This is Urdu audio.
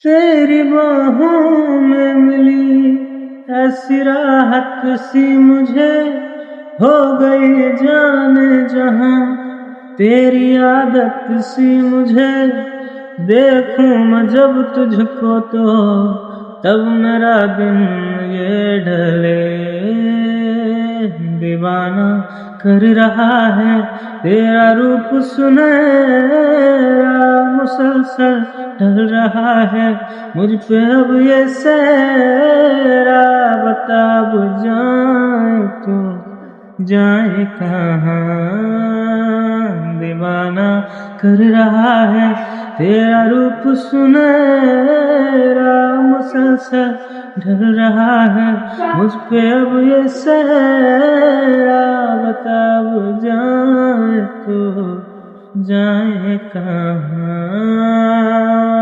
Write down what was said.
تیری باہوں میں ملی ایسی راحت سی مجھے، ہو گئی جانے جہاں تیری عادت سی مجھے۔ دیکھوں میں جب تجھ کو تو تب میرا دن یہ ڈھلے۔ دیوانہ کر رہا ہے تیرا روپ سنہرا، مسلسل ڈھل رہا ہے مجھ پہ اب یہ سہرا۔ بتا اب جائیں تو جائیں کہاں، دیوانہ کر رہا ہے تیرا روپ سنہرا، مسلسل ڈھل رہا ہے مجھ پہ اب یہ سہرا۔ بتا اب جائیں تو جائیں کہاں۔